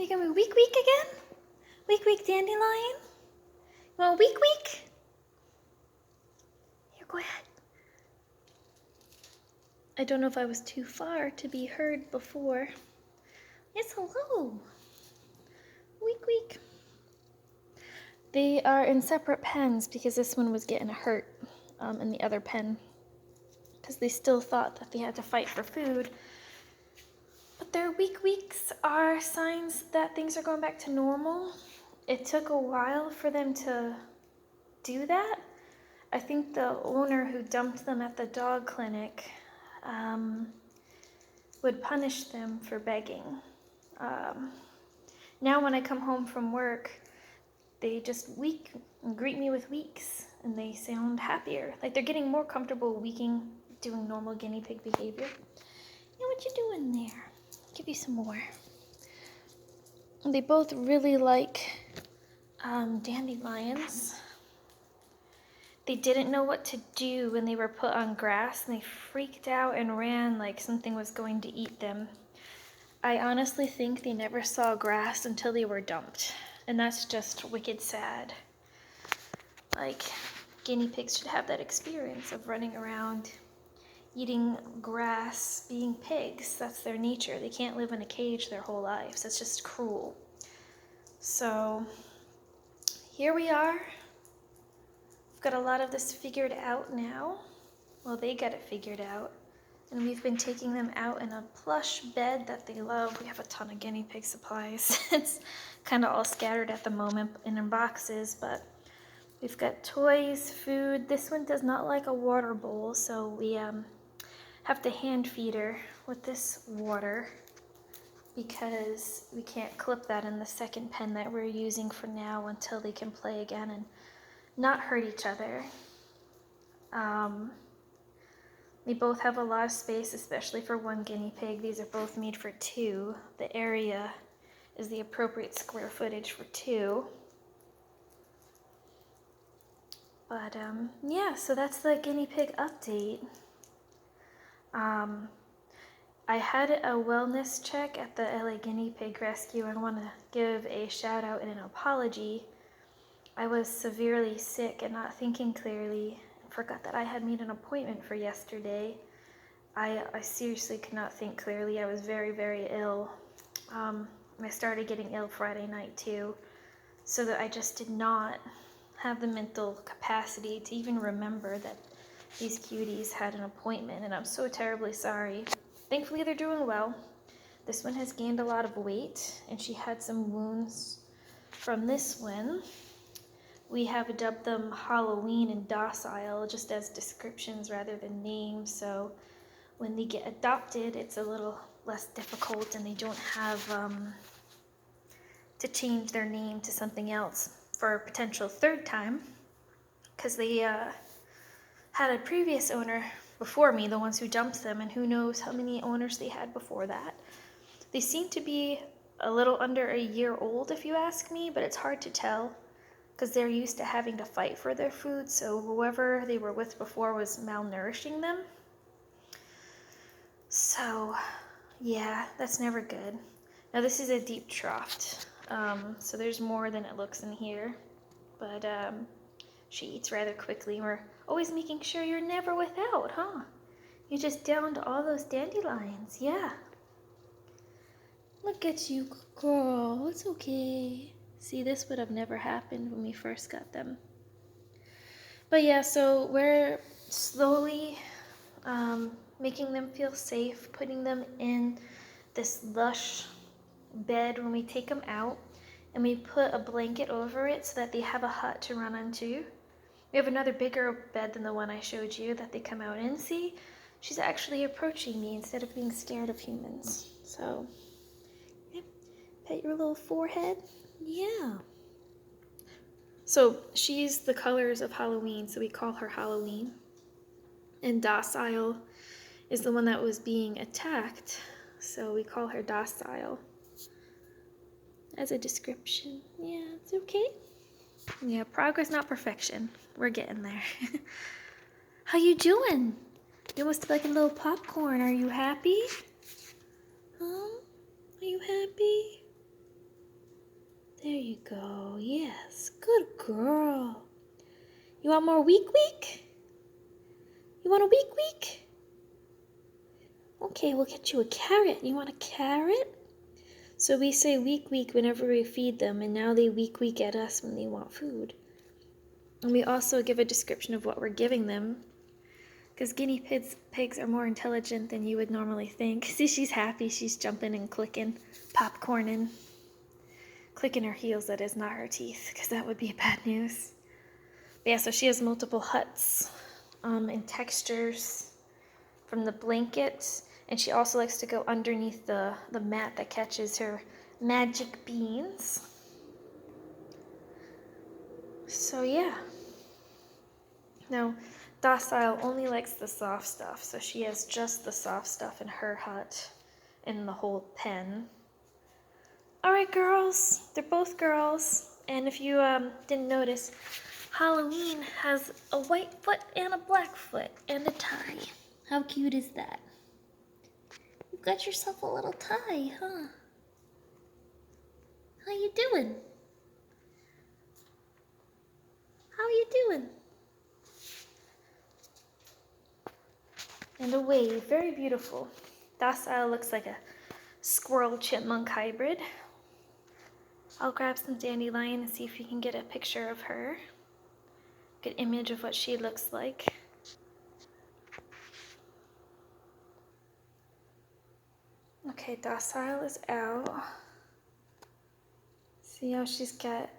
Are you gonna be weak again? Weak dandelion? You want weak? Here, go ahead. I don't know if I was too far to be heard before. Yes, hello. Weak. They are in separate pens because this one was getting hurt in the other pen because they still thought that they had to fight for food. But their weeks are signs that things are going back to normal. It took a while for them to do that. I think the owner who dumped them at the dog clinic would punish them for begging. Now when I come home from work, they just greet me with weeks, and they sound happier. Like they're getting more comfortable doing normal guinea pig behavior. Yeah, what you doing there? Give you some more. They both really like dandelions. They didn't know what to do when they were put on grass, and they freaked out and ran like something was going to eat them. I honestly think they never saw grass until they were dumped, and that's just wicked sad. Like, guinea pigs should have that experience of running around, eating grass, being pigs. That's their nature. They can't live in a cage their whole lives. It's just cruel. So, here we are. We've got a lot of this figured out now. Well, they got it figured out. And we've been taking them out in a plush bed that they love. We have a ton of guinea pig supplies. It's kind of all scattered at the moment in boxes, but we've got toys, food. This one does not like a water bowl, so we have to hand feed her with this water because we can't clip that in the second pen that we're using for now until they can play again and not hurt each other. They both have a lot of space, especially for one guinea pig. These are both made for two. The area is the appropriate square footage for two. But yeah, so that's the guinea pig update. I had a wellness check at the LA Guinea Pig Rescue. I want to give a shout out and an apology. I was severely sick and not thinking clearly. Forgot that I had made an appointment for yesterday. I seriously could not think clearly. I was very, very ill. I started getting ill Friday night too, so that I just did not have the mental capacity to even remember that these cuties had an appointment, and I'm so terribly sorry. Thankfully, they're doing well. This one has gained a lot of weight, and she had some wounds from this one. We have dubbed them Halloween and Docile, just as descriptions rather than names, so when they get adopted, it's a little less difficult, and they don't have to change their name to something else for a potential third time, because they had a previous owner before me, the ones who dumped them, and who knows how many owners they had before that. They seem to be a little under a year old, if you ask me, but it's hard to tell, because they're used to having to fight for their food, so whoever they were with before was malnourishing them. So, yeah, that's never good. Now, this is a deep trough, so there's more than it looks in here, but she eats rather quickly. We're always making sure you're never without, huh? You just downed all those dandelions, yeah. Look at you, girl, it's okay. See, this would have never happened when we first got them. But yeah, so we're slowly making them feel safe, putting them in this lush bed when we take them out, and we put a blanket over it so that they have a hut to run into. We have another bigger bed than the one I showed you that they come out in. See, she's actually approaching me instead of being scared of humans. So, yep, pet your little forehead. Yeah. So she's the colors of Halloween, so we call her Halloween. And Docile is the one that was being attacked, so we call her Docile. As a description. Yeah, it's okay. Yeah, progress, not perfection. We're getting there. How you doing? You almost like a little popcorn. Are you happy? Huh? Are you happy? There you go. Yes, good girl. You want more week? You want a week? Okay, we'll get you a carrot. You want a carrot? So we say week whenever we feed them, and now they week at us when they want food. And we also give a description of what we're giving them, because guinea pigs are more intelligent than you would normally think. See, she's happy. She's jumping and clicking, popcorning, clicking her heels. That is not her teeth, because that would be bad news. But yeah, so she has multiple huts and textures from the blanket, and she also likes to go underneath the mat that catches her magic beans. So yeah. Now, Docile only likes the soft stuff, so she has just the soft stuff in her hut, in the whole pen. Alright, girls. They're both girls. And if you didn't notice, Halloween has a white foot and a black foot and a tie. How cute is that? You've got yourself a little tie, huh? How you doing? How you doing? And a wave, very beautiful. Docile looks like a squirrel chipmunk hybrid. I'll grab some dandelion and see if you can get a picture of her. Good image of what she looks like. Okay, Docile is out. See how she's got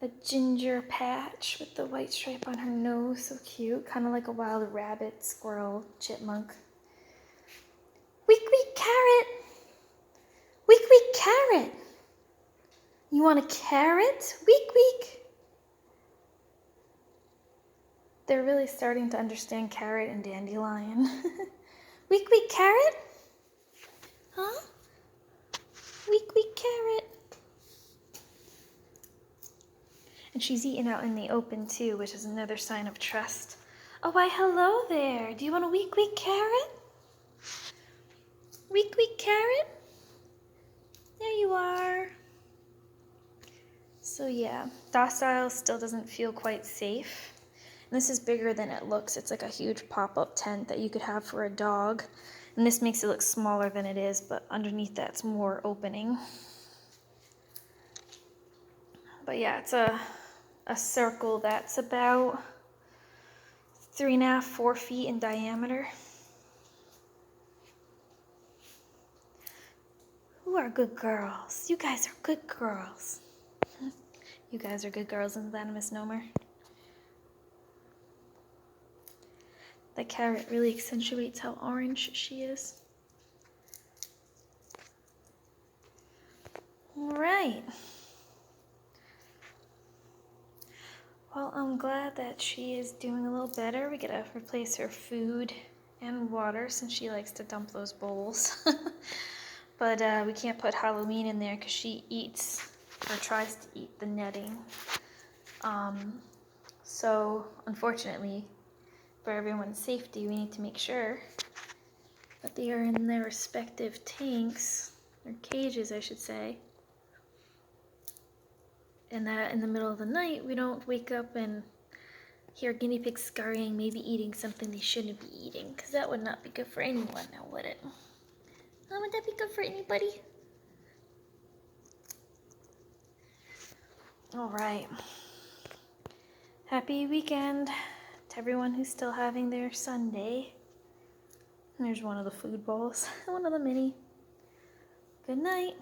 a ginger patch with the white stripe on her nose, so cute. Kind of like a wild rabbit, squirrel, chipmunk. Week carrot! Week carrot! You want a carrot? Week! They're really starting to understand carrot and dandelion. Week carrot? Huh? Week carrot. And she's eating out in the open too, which is another sign of trust. Oh, why hello there. Do you want a week carrot? Week carrot? There you are. So yeah, Docile still doesn't feel quite safe. And this is bigger than it looks. It's like a huge pop-up tent that you could have for a dog. And this makes it look smaller than it is, but underneath that's more opening. But yeah, it's a circle that's about 3.5, 4 feet in diameter. Who are good girls? You guys are good girls. You guys are good girls, isn't that a misnomer? The carrot really accentuates how orange she is. All right. Well, I'm glad that she is doing a little better. We gotta replace her food and water since she likes to dump those bowls. But we can't put Halloween in there because she eats or tries to eat the netting. So unfortunately, for everyone's safety, we need to make sure that they are in their respective tanks, or cages I should say, and that in the middle of the night we don't wake up and hear guinea pigs scurrying, maybe eating something they shouldn't be eating, because that would not be good for anyone, now would it? How would that be good for anybody? All right. Happy weekend to everyone who's still having their Sunday. And there's one of the food bowls, one of the mini. Good night.